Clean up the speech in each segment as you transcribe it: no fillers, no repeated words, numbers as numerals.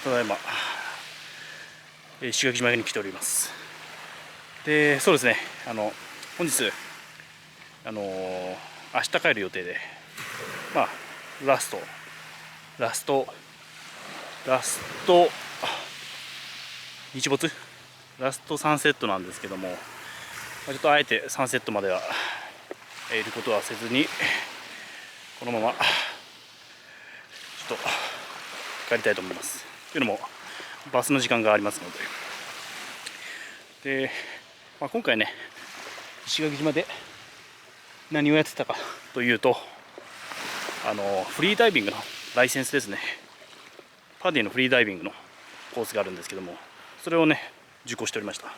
ただいま石垣島に来ております。で、そうですね、本日、明日帰る予定で、ラスト日没ラストサンセットなんですけども、ちょっとあえてサンセットまではいることはせずに、このままちょっと帰りたいと思います。というのもバスの時間がありますので、今回ね、石垣島で何をやってたかというと、フリーダイビングのライセンスですね。パディのフリーダイビングのコースがあるんですけども、それをね受講しておりました。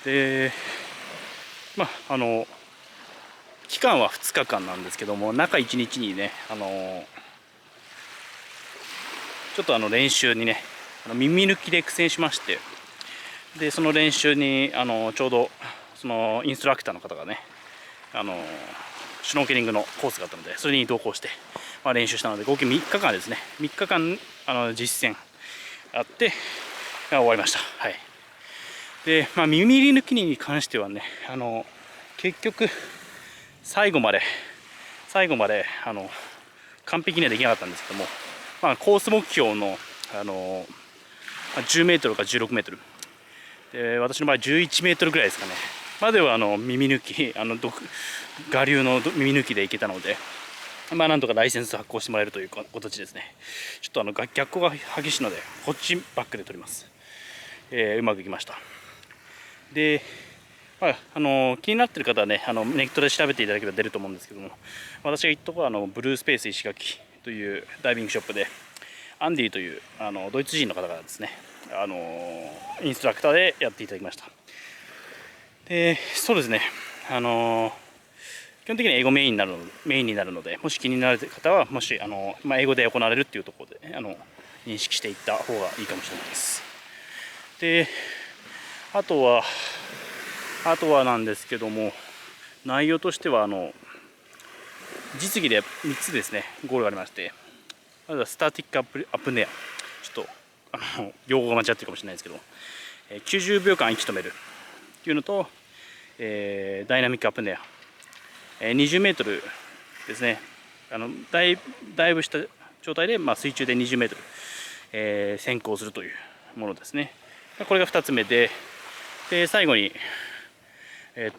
で、期間は2日間なんですけども、中1日にね、ちょっと練習にね、耳抜きで苦戦しまして、でその練習にちょうどそのインストラクターの方がね、シュノーケリングのコースがあったので、それに同行して、練習したので、合計3日間ですね、3日間実践あって終わりました。はい。で、耳抜きに関してはね、結局最後まで完璧にはできなかったんですけども、コース目標の10メートルか16メートルで、私の場合11メートルぐらいですかねまでは耳抜き我流の耳抜きでいけたので、なんとかライセンス発行してもらえるという形ですね。ちょっと逆光が激しいのでこっちバックで撮ります。うまくいきました。で、気になっている方はね、ネットで調べていただければ出ると思うんですけども、私が行ったところはブルースペース石垣というダイビングショップで、アンディというドイツ人の方がですね、インストラクターでやっていただきました。で、そうですね、基本的に英語メインになるので、もし気になる方は、もし英語で行われるっていうところで認識していった方がいいかもしれないです。で、あとはなんですけども、内容としては実技で3つですね、ゴールがありまして、まずはスタティックアプネア、ちょっと用語が間違ってるかもしれないですけど、90秒間息止めるっていうのと、ダイナミックアプネア、20メートルですね、ダイブした状態で、水中で20メートル、潜行するというものですね。これが2つ目で、最後に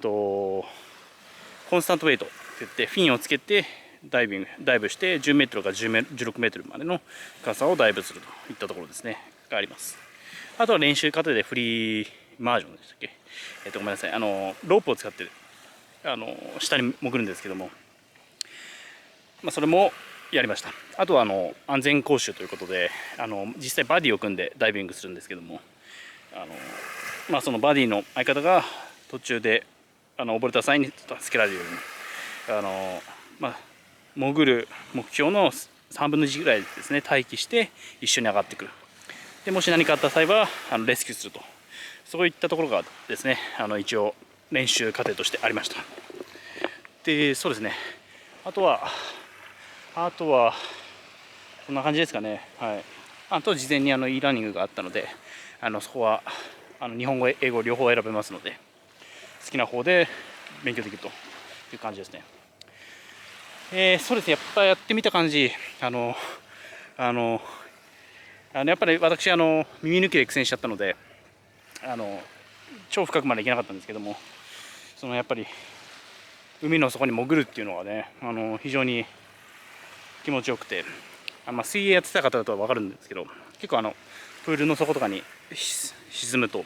コンスタントウェイトって言ってフィンをつけてダイブして10メートルから16メートルまでの深さをダイブするといったところですねがあります。あとは練習過程でフリーマージョンでしたっけ、ごめんなさい、ロープを使って下に潜るんですけども、それもやりました。あとは安全講習ということで実際バディを組んでダイビングするんですけども、そのバディの相方が途中で溺れた際に助けられるように潜る目標の3分の1ぐらいですね待機して一緒に上がってくる。でもし何かあった際はレスキューすると、そういったところがですね一応練習過程としてありました。で、そうですね、あとはこんな感じですかね。はい。あと事前にe ラーニングがあったので、そこは日本語英語両方選べますので、好きな方で勉強できるという感じですね。そうですね、やっぱやってみた感じ、やっぱり私耳抜きで苦戦しちゃったので超深くまで行けなかったんですけども、やっぱり海の底に潜るっていうのはね非常に気持ちよくて、水泳やってた方だとは分かるんですけど、結構プールの底とかに沈むと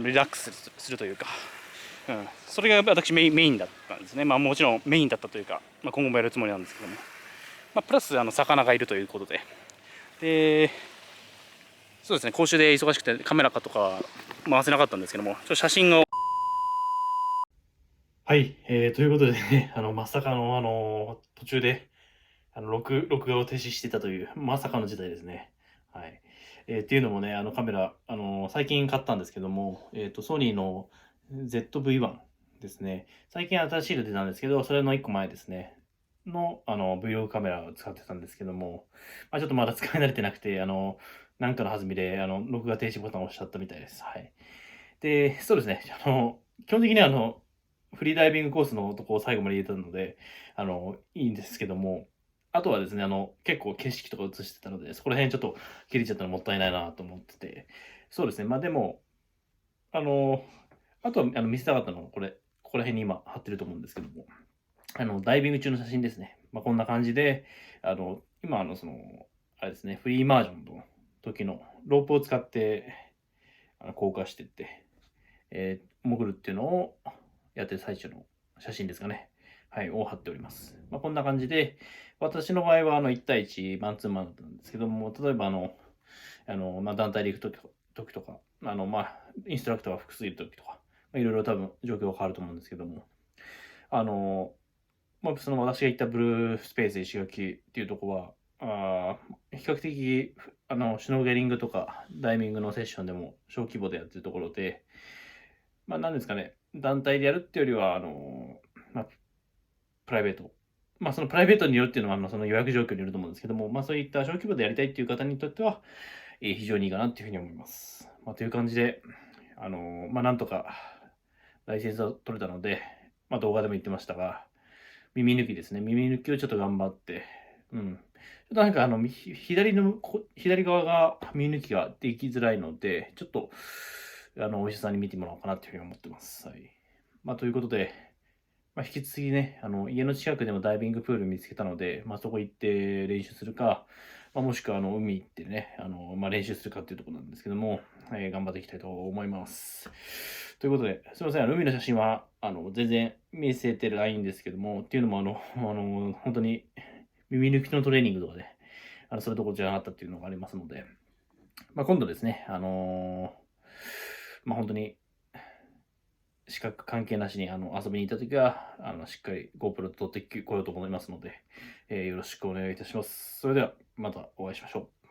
リラックスするというか、それが私メインだったんですね。もちろんメインだったというか、今後もやるつもりなんですけども、プラス魚がいるということで、そうですね、講習で忙しくてカメラとか回せなかったんですけども、ちょっと写真をはい、ということでね、まさかの途中で録画を停止してたというまさかの事態ですね。はい。っていうのもね、カメラ最近買ったんですけども、ソニーの ZV-1 ですね。最近新しいの出たんですけど、それの1個前ですね。の、Vlog カメラを使ってたんですけども、ちょっとまだ使い慣れてなくて、なんかの弾みで、録画停止ボタンを押しちゃったみたいです。はい。で、そうですね。基本的にフリーダイビングコースのとこを最後まで入れたので、いいんですけども、あとはですね、結構景色とか映してたので、そこら辺ちょっと切れちゃったのもったいないなと思ってて、そうですね。でも、あの、あとは見せたかったのは、ここら辺に今貼ってると思うんですけども、ダイビング中の写真ですね。こんな感じで、今、あれですね、フリーマージョンの時のロープを使って、降下してって、潜るっていうのをやってる最中の写真ですかね。はい、を貼っております。こんな感じで、私の場合は1対1、マンツーマンだったんですけども、例えば団体で行く時とか、インストラクターが複数いる時とか、いろいろ多分状況が変わると思うんですけども、その私が行ったブルースペース石垣っていうところは、比較的、シュノーケリングとかダイビングのセッションでも小規模でやってるところで、なんですかね、団体でやるっていうよりは、プライベート。そのプライベートによるっていうのは、その予約状況によると思うんですけども、そういった小規模でやりたいっていう方にとっては、非常にいいかなっていうふうに思います。という感じで、なんとかライセンスを取れたので、動画でも言ってましたが、耳抜きですね。耳抜きをちょっと頑張って、ちょっとなんか左側が耳抜きができづらいので、ちょっと、お医者さんに見てもらおうかなというふうに思ってます。はい。ということで、引き続きね、家の近くでもダイビングプール見つけたので、そこ行って練習するか、もしくは海行ってね、練習するかっていうところなんですけども、頑張っていきたいと思います。ということで、すいません、海の写真は、全然見せてないんですけども、っていうのも、本当に耳抜きのトレーニングとかで、そういうところじゃなかったっていうのがありますので、今度ですね、本当に、資格関係なしに遊びに行ったときはしっかり GoPro 撮ってこようと思いますので、よろしくお願いいたします。それではまたお会いしましょう。